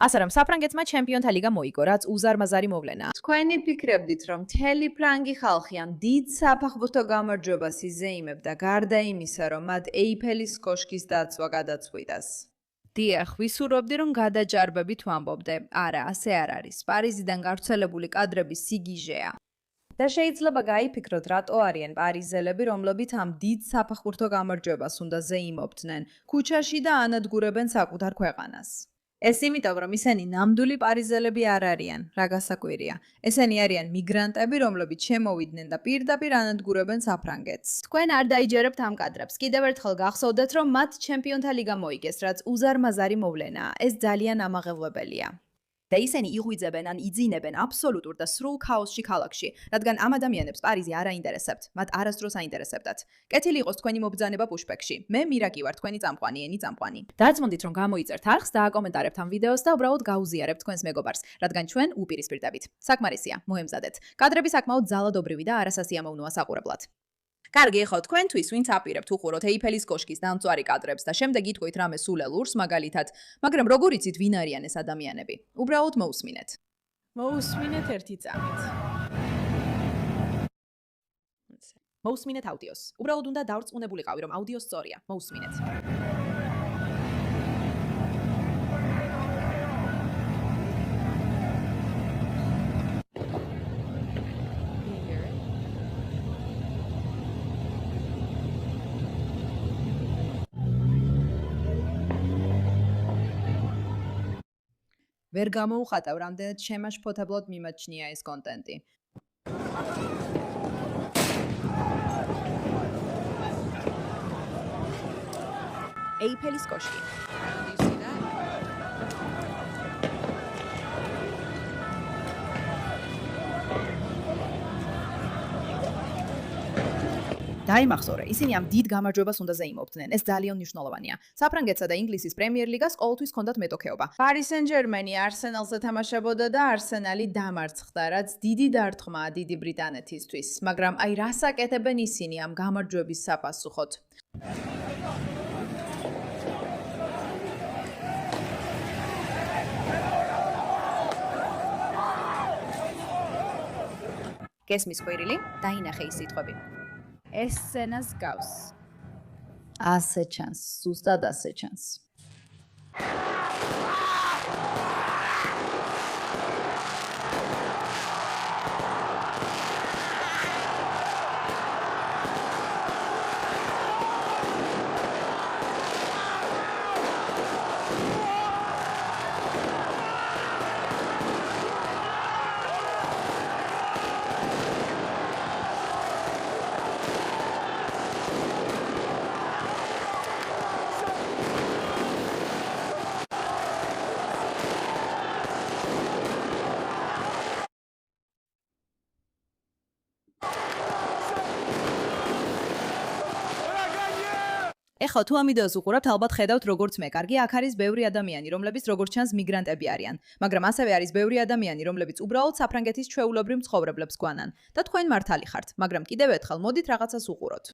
ასე რომ საფრანგეთმა ჩემპიონთა ლიგა მოიგო, რაც უზარმაზარი მოვლენაა. თქვენი ფიქრებდით, რომ მთელი ფრანგი ხალხი ამ დიდ საფეხბურთო გამარჯვებას იზეიმებდა, გარდა იმისა, რომ მათ ეიფელის კოშკის დაცვა გადაწყვიტას? დიახ, ვისურვებდი, რომ გადაჭარბებით ვამბობდე. არა, ასე არ არის. პარიზიდან გავრცელებული კადრები სიგიჟეა. და შეიძლება გაიფიქროთ, რატო არიან პარიზელები, რომლებიც ამ დიდ საფეხბურთო გამარჯვებას უნდა ზეიმობდნენ, ქუჩაში და ანადგურებენ საკუთარ ქვეყანას. ეს იმიტომ, რომ ისინი ნამდვილი პარიზელები არ არიან, რა გასაკვირია. ესენი არიან მიგრანტები, რომლებიც შემოვიდნენ და პირდაპირ ანადგურებენ საფრანგეთს. თქვენ არ დაიჯერებთ ამ კადრებს. კიდევ ერთხელ გახსოვდეთ, რომ მათ ჩემპიონთა ლიგა მოიგეს, რაც უზარმაზარი მოვლენაა. ეს ძალიან ამაღელვებელია. და ისინი იღვიძებენ ან იძინებენ აბსოლუტურ და სრულ ქაოსში ქალაქში, რადგან ამ ადამიანებს პარიზი არ აინტერესებთ, მათ არასდროს აინტერესებდათ. კეთილი იყოს თქვენი მობრძანება პუშპექში. მე მირაკი ვარ, თქვენი წამყვანი, ენი წამყვანი. დარწმუნდით, რომ გამოიწერთ არხს და აკომენტარებთ ამ ვიდეოს და უბრალოდ გაუზიარებთ თქვენს მეგობარს, რადგან ჩვენ უპირისპირდებით. საკმარისია, მოემზადეთ. კადრები საკმაოდ ძალადობრივი და არასასიამოვნოა საყურებლად. კარგი, ეხლა თქვენთვის ვინც აპირებთ უყუროთ ეიფელის კოშკის დამწვარი კადრებს და შემდეგ ითქვით რამე სულელურს მაგალითად, მაგრამ როგორ იცით ვინ არიან ეს ადამიანები? უბრალოდ მოусმინეთ. მოусმინეთ ერთი წამით. მოусმინეთ აუდიოს. უბრალოდ უნდა დავრწმუნებულიყავი, რომ აუდიო სწორია. მოусმინეთ. ვერ გამოუხატავ, რამდენად შემაშფოთებლად მიმაჩნია ეს კონტენტი. ეიფელის კოშკი. დაიმახსოვრე, ისინი ამ დიდ გამარჯვებას უნდა ზეიმობდნენ. ეს ძალიან მნიშვნელოვანია. საფრანგეთსა და ინგლისის პრემიერ ლიგას ყოველთვის ჰქონდათ მეტოქეობა. Paris Saint-Germain-ი Arsenal-ზე თამაშებოდა და Arsenal-ი დამარცხდა, რაც დიდი დარტყმაა დიდი ბრიტანეთისთვის, მაგრამ აი რას აკეთებენ ისინი ამ გამარჯვების საპასუხოდ? გესმის ყვირილი? დაინახე ის სიტყვები. ეს სცენას გავს. ასე ჩანს, ზუსტად ასე ჩანს. ეხლა თუ ამ ვიდეოს უყურებთ, ალბათ ხედავთ როგორც მე. კარგი, აქ არის ბევრი ადამიანი, რომლებიც როგორც ჩანს მიგრანტები არიან, მაგრამ ასევე არის ბევრი ადამიანი, რომლებიც უბრალოდ საფრანგეთის ჩვეულებრივ მცხოვრებლებს გვანან. და თქვენ მართალი ხართ, მაგრამ კიდევ ერთხელ მოდით რაღაცას უყუროთ.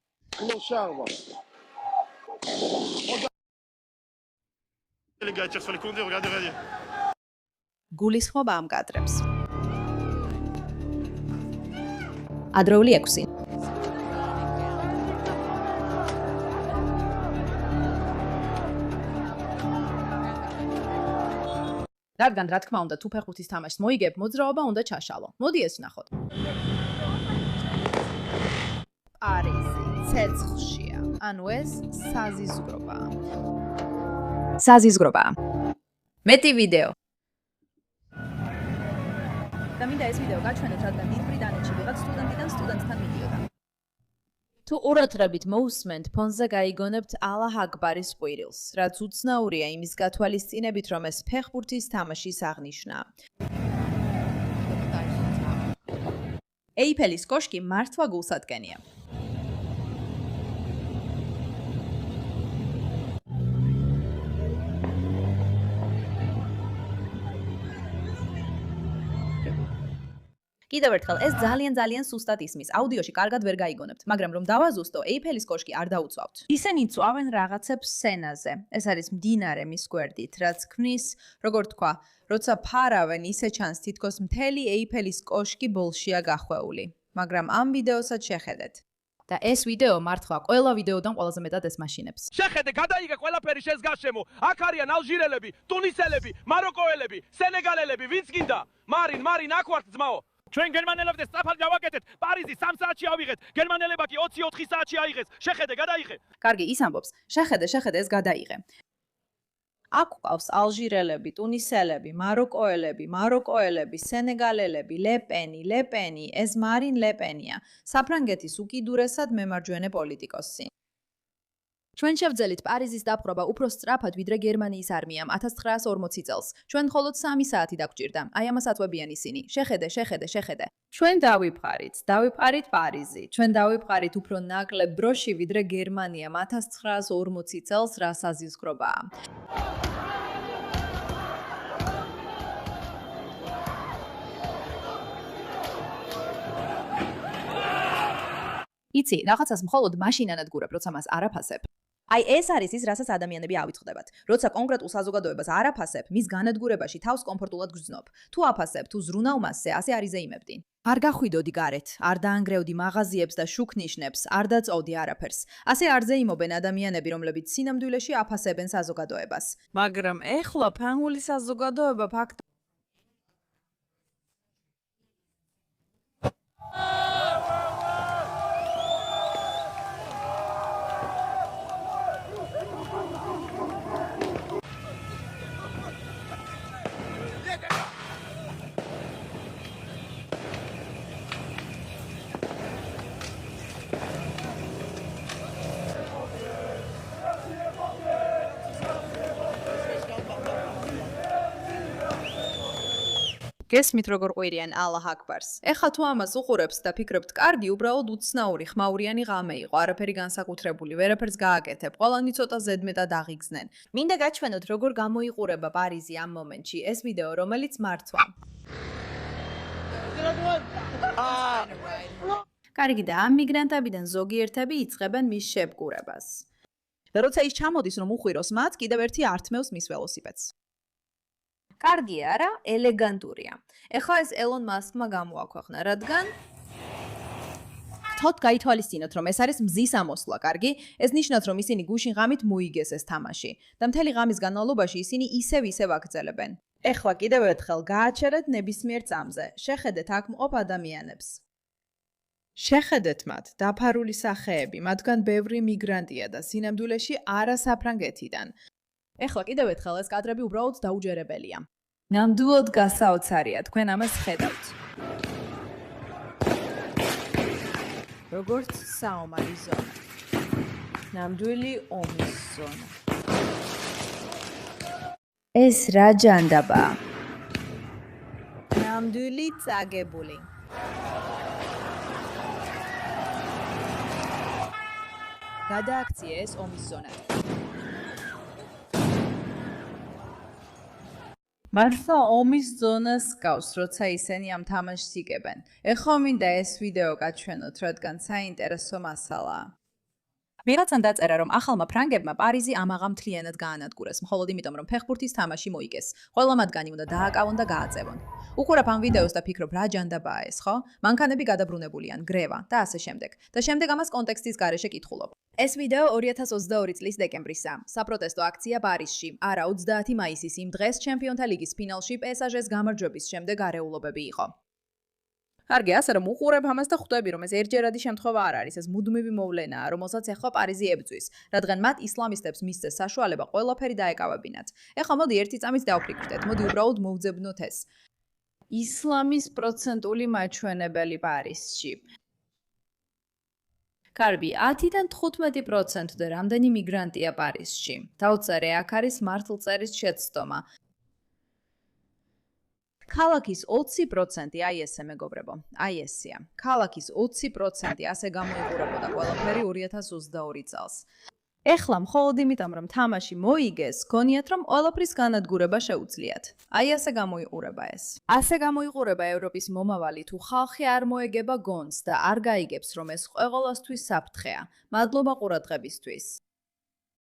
გულისხმობ ამ კადრებს. ადრეული 6. რადგან რა თქმა უნდა თუ ფეხბურთის თამაშს მოიგებ, მოძრაობა უნდა ჩაშალო. მოდი ეს ვნახოთ. პარიზი ცეცხლშია. ანუ ეს საზიზგრობაა. საზიზგრობაა. მეტი ვიდეო. და მინდა ეს ვიდეო გაჩვენოთ, რადგან დიდ ბრიტანეთში ვიღაც სტუდენტიდან სტუდენტთან მიდიოდა. თუ ყურადღებით მოусმენთ, ფონზე გაიგონებთ ალაჰ აკბარის ყვირილს, რაც უცნაურია იმის გათვალისწინებით, რომ ეს ფეხბურთის თამაშის აღნიშვნაა. ეიფელის კოშკი მართლა გულსადგენია. კიდევ ერთხელ, ეს ძალიან სუსტად ისმის. აუდიოში კარგად ვერ გაიგონებთ, მაგრამ რომ დავაზუსტო, ეიფელის კოშკი არ დაუწვავთ. ისინი წვავენ რაღაცებს სცენაზე. ეს არის მდინარე მის გვერდით, რაც ქმნის, როგორ თქვა, როცა ფარავენ, ისე ჩანს თითქოს მთელი ეიფელის კოშკი ბოლშია გახვეული. მაგრამ ამ ვიდეოსაც შეხედეთ. და ეს ვიდეო მართლა ყველა ვიდეოდან ყველაზე მეტად ესმაშინებს. შეხედე, გადაიღე ყველაფერი შენს გარშემო. აქ არიან ალჟირელები, ტუნისელები, მაროკოელები, სენეგალელები, ვინც გინდა? მარინ, აქ ვართ ძმაო. ჩვენ გერმანელებს სწრაფად გავაკეთეთ. პარიზი 3 საათში ავიღეთ. გერმანელებმა კი 24 საათში აიღეს. შეხედე, გადაიღე. კარგი, ის ამბობს. შეხედე, ეს გადაიღე. აქ ყავს ალჟირელები, ტუნისელები, მაროკოელები, სენეგალელები, ლეპენი, ეს მარინ ლეპენია, საფრანგეთის უკიდურესად მემარჯვენე პოლიტიკოსი. ჩვენ შევძელით პარიზის დაპყრობა უფრო სწრაფად ვიდრე გერმანიის არმიამ 1940 წელს. ჩვენ მხოლოდ 3 საათი დაგვჭირდა. აი ამას ატვებიან ისინი. შეხედე. ჩვენ დავიფყარით პარიზი. ჩვენ დავიფყარით უფრო ნაკლებ დროში ვიდრე გერმანიამ 1940 წელს, რა საზიზღრობაა. იცი, რაღაცას მხოლოდ მაშინ ანადგურებ, როცა მას არ აფასებ. აი ეს არის ის, რასაც ადამიანები ავიწყდებათ. როცა კონკრეტულ საზოგადოებას არ აფასებ, მის განადგურებაში თავს კომფორტულად გრძნობ. თუ აფასებ, თუ ზრუნავ მასზე, ასე არ იზეიმებდი. არ გახვიდოდი გარეთ, არ დაანგრევდი მაღაზიებს და შუქ ნიშნებს, არ დაწოვდი არაფერს. ასე არ ზეიმობენ ადამიანები, რომლებიც სინამდვილეში აფასებენ საზოგადოებას. მაგრამ ეხლა ფრანგული საზოგადოება ფაქტობრივად გესმით როგორ ყვირიან ალლაჰ აკბარს. ეხლა თუ ამას უყურებთ და ფიქრობთ, კარგი, უბრალოდ უცნაური, ხმაურიანი ღამე იყო, არაფერი განსაკუთრებული, ვერაფერს გააკეთებ, ყველანი ცოტა ზედმეტად აღიგზნენ. მინდა გაჩვენოთ, როგორ გამოიყურება პარიზი ამ მომენტში, ეს ვიდეო, რომელიც მართვა. კარგი და ამ მიგრანტებიდან ზოგიერთები იწყებენ მის შებგურებას. და როცა ის ჩამოდის, რომ უყვიროს მათ, კიდევ ერთი ართმევს მის ველოსიპედს. კარგია, არა? ელეგანტურია. ეხლა ეს ელონ მასკმა გამოაქვეყნა, რადგან გთხოვთ გაითვალისწინოთ, რომ ეს არის მზის ამოსვლა, კარგი? ეს ნიშნავს, რომ ისინი გუშინ ღამით მოიგეს ეს თამაში და მთელი ღამის განმავლობაში ისინი ისევ აგრძელებენ. ეხლა კიდევ ერთხელ გააჩერეთ ნებისმიერ წამზე. შეხედეთ აქ მყოფ ადამიანებს. შეხედეთ მათ, დაფარული სახეები, მათგან ბევრი მიგრანტია და სინამდვილეში არა საფრანგეთიდან. ეხლა კიდევ ერთხელ ეს კადრები უბრალოდ დაუჯერებელია. ნამდვილად გასაოცარია, თქვენ ამას ხედავთ. როგორც საომარი ზონა. ნამდვილი ომის ზონა. ეს რა ჯანდაბაა? ნამდვილი წაგებული. გადააქცია ეს ომის ზონა. მართლა ომის ზონას გავს, როცა ისინი ამ თამაშს იგებენ. ეხლა მინდა ეს ვიდეო გაჩვენოთ, რადგან საინტერესო მასალაა. ვიღაცამ დაწერა, რომ ახალმა ფრანგებმა პარიზი ამაღამ მთლიანად გაანადგურეს, მხოლოდ იმიტომ, რომ ფეხბურთის თამაში მოიგეს. ყველა მათგანი უნდა დააკავონ და გააწევონ. უყურებ ამ ვიდეოს და ფიქრობ, რა ჯანდაბაა ეს, ხო? მანქანები გადაბრუნებულიან, გრევა და ასე შემდეგ. და შემდეგ ამას კონტექსტის გარეშე კითხულობ. ეს ვიდეო 2022 წლის დეკემბრისა. საპროტესტო აქცია პარიზში. არა 30 მაისის იმ დღეს ჩემპიონთა ლიგის ფინალში PSG-ს გამარჯვების შემდეგ არეულობები იყო. კარგი, ასე რომ უყურებ ამას და ხვდები, რომ ეს ერთჯერადი შემთხვევა არ არის, ეს მუდმივი მოვლენაა, რომელსაც ეხლა პარიზი ებრძვის, რადგან მათ ისლამისტებს მისცეს საშუალება ყველაფერი დაეკავებინათ. ეხლა მოდი ერთი წამით დავფიქრდეთ, მოდი უბრალოდ მოვძებნოთ ეს. ისლამის პროცენტული მაჩვენებელი პარიზში. კარგი, 10-დან 15%-მდე რამდენი მიგრანტია პარიზში. დავწერე, აქ არის მართლწერის შეცდომა. ქალაქის 20%, აი ესე მეგობრებო, აი ესეა. ქალაქის 20% ასე გამოიყურებოდა ყველაფერი 2022 წელს. ეხლა მხოლოდ იმიტომ, რომ თამაში მოიგეს, გონიათ, რომ ყველაფრის განადგურება შეუძლიათ. აი ასე გამოიყურება ეს. ასე გამოიყურება ევროპის მომავალი, თუ ხალხი არ მოეგება გონს და არ გაიგებს, რომ ეს ყველასთვის საფრთხეა. მადლობა ყურადღებისთვის.